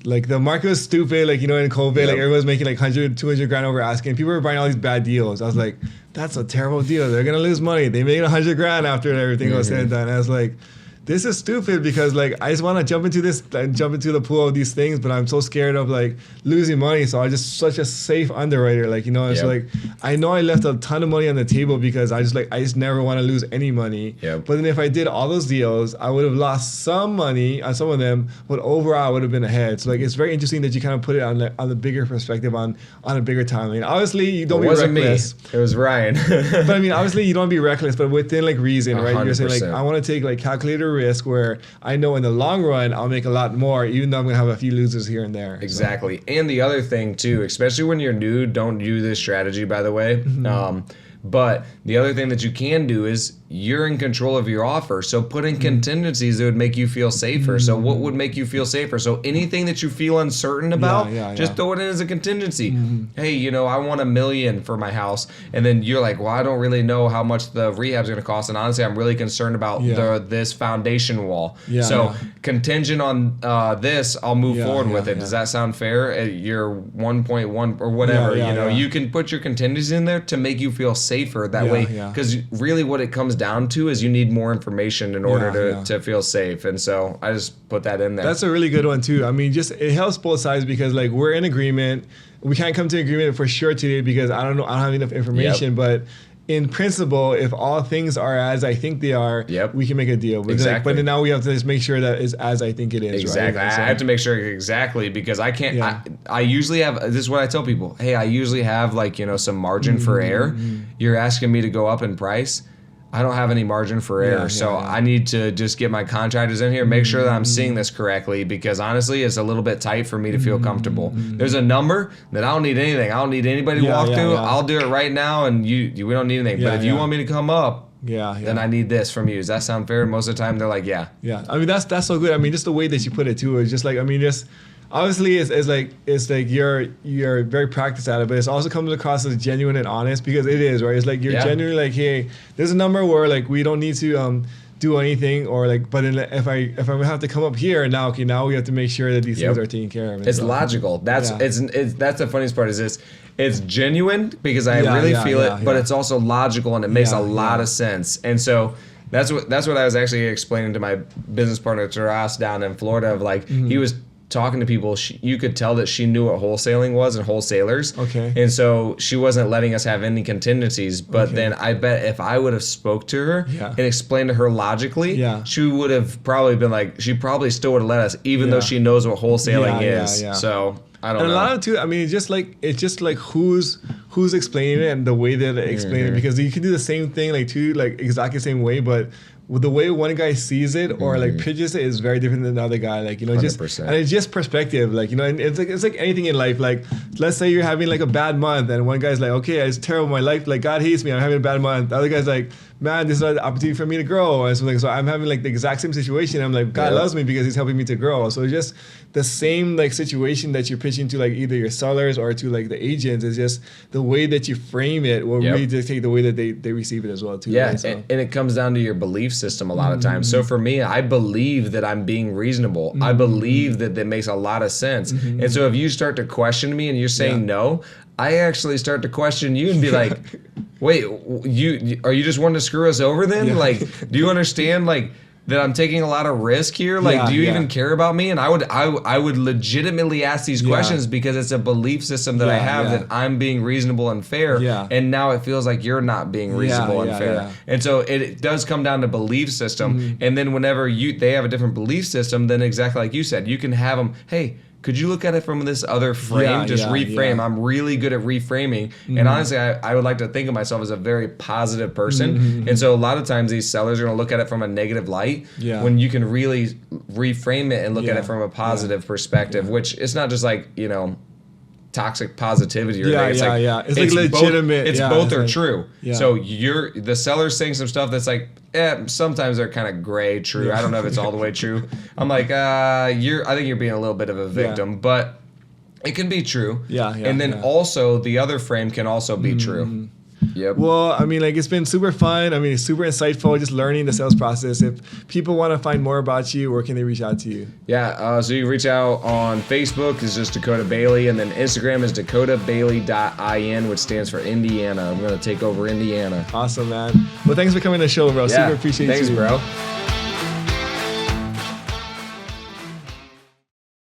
like the market was stupid, like, you know, in COVID, like everyone was making like 100, 200 grand over asking. People were buying all these bad deals. I was like, that's a terrible deal. They're going to lose money. They made 100 grand after everything was said and done. And I was like, this is stupid because like I just want to jump into the pool of these things, but I'm so scared of like losing money. So I just such a safe underwriter, like, you know, it's like I know I left a ton of money on the table because I just never want to lose any money. But then if I did all those deals, I would have lost some money on some of them, but overall I would have been ahead. So like it's very interesting that you kind of put it on the bigger perspective on a bigger timeline. Obviously you don't be reckless. Me. It was Ryan. But I mean, obviously you don't be reckless, but within like reason, right? 100%. You're saying like I want to take like calculated risk where I know in the long run I'll make a lot more, even though I'm gonna have a few losers here and there. Exactly. So. And the other thing too, especially when you're new, don't do this strategy, by the way. But the other thing that you can do is you're in control of your offer. So put in contingencies that would make you feel safer. So what would make you feel safer? So anything that you feel uncertain about, just throw it in as a contingency. Hey, you know, I want $1 million for my house. And then you're like, well, I don't really know how much the rehab's going to cost. And honestly, I'm really concerned about this foundation wall. Contingent on this, I'll move forward with it. Does that sound fair? You're 1.1 or whatever, you can put your contingencies in there to make you feel safer that way. Because really what it comes down to is you need more information in order to feel safe. And so I just put that in there. That's a really good one too. I mean, just it helps both sides because like we're in agreement. We can't come to agreement for sure today because I don't have enough information, but in principle, if all things are as I think they are, we can make a deal. But but then now we have to just make sure that it's as I think it is. Exactly. Right? I have to make sure exactly because I can't. I usually have. This is what I tell people. Hey, I usually have like some margin for error. You're asking me to go up in price. I don't have any margin for error, so I need to just get my contractors in here, make sure that I'm seeing this correctly, because honestly, it's a little bit tight for me to feel comfortable. There's a number that I don't need anything. I don't need anybody to walk through. I'll do it right now, and we don't need anything. But if you want me to come up, then I need this from you. Does that sound fair? Most of the time, they're like, yeah. I mean, that's so good. I mean, just the way that you put it too is just like, I mean, just. Obviously, it's like you're very practiced at it, but it also comes across as genuine and honest because it is, right? It's like you're genuinely like, hey, there's a number where like we don't need to do anything, or like, but if I have to come up here now, now we have to make sure that these things are taken care of. It's logical. That's that's the funniest part is this. It's genuine because I really feel it, but it's also logical and it makes a lot of sense. And so that's what I was actually explaining to my business partner Taras down in Florida. Of like he was talking to people, you could tell that she knew what wholesaling was and wholesalers. And so she wasn't letting us have any contingencies. But then I bet if I would have spoke to her and explained to her logically, she would have probably been like, she probably still would have let us, even though she knows what wholesaling is. So I don't know. And a lot of too, I mean, it's just like who's explaining it and the way that they explain it, because you can do the same thing like exactly the same way, but with the way one guy sees it or like pitches it is very different than the other guy. Like, 100%. And it's just perspective. Like, and it's like anything in life. Like, let's say you're having like a bad month and one guy's like, okay, it's terrible. My life, like God hates me. I'm having a bad month. The other guy's like, man, this is an opportunity for me to grow and something. So I'm having like the exact same situation. I'm like, God loves me because he's helping me to grow. So it's just the same like situation that you're pitching to like either your sellers or to like the agents. Is just the way that you frame it will really dictate the way that they receive it as well too. Yeah, right? So. and it comes down to your belief system a lot of times. So for me, I believe that I'm being reasonable. I believe that makes a lot of sense. And so if you start to question me and you're saying no, I actually start to question you and be like, wait, are you just wanting to screw us over then? Like, do you understand like that I'm taking a lot of risk here? Like, do you even care about me? And I would legitimately ask these questions because it's a belief system that I have that I'm being reasonable and fair. Yeah. And now it feels like you're not being reasonable and fair. Yeah. And so it does come down to belief system. And then whenever they have a different belief system, then exactly like you said, you can have them, hey, could you look at it from this other frame? Reframe. Yeah. I'm really good at reframing. And honestly, I would like to think of myself as a very positive person. And so a lot of times these sellers are going to look at it from a negative light when you can really reframe it and look at it from a positive perspective, which it's not just like, toxic positivity or it's like legitimate. It's both are true. Yeah. So the seller's saying some stuff that's like, sometimes they're kind of gray true. I don't know if it's all the way true. I'm like, I think you're being a little bit of a victim, but it can be true. And then also the other frame can also be true. Yep. Well, I mean, like it's been super fun. I mean, it's super insightful just learning the sales process. If people want to find more about you, where can they reach out to you? Yeah, so you can reach out on Facebook, it's just Dakota Bailey, and then Instagram is dakotabailey.in, which stands for Indiana. I'm going to take over Indiana. Awesome, man. Well, thanks for coming to the show, bro. Super appreciate you. Thanks, bro.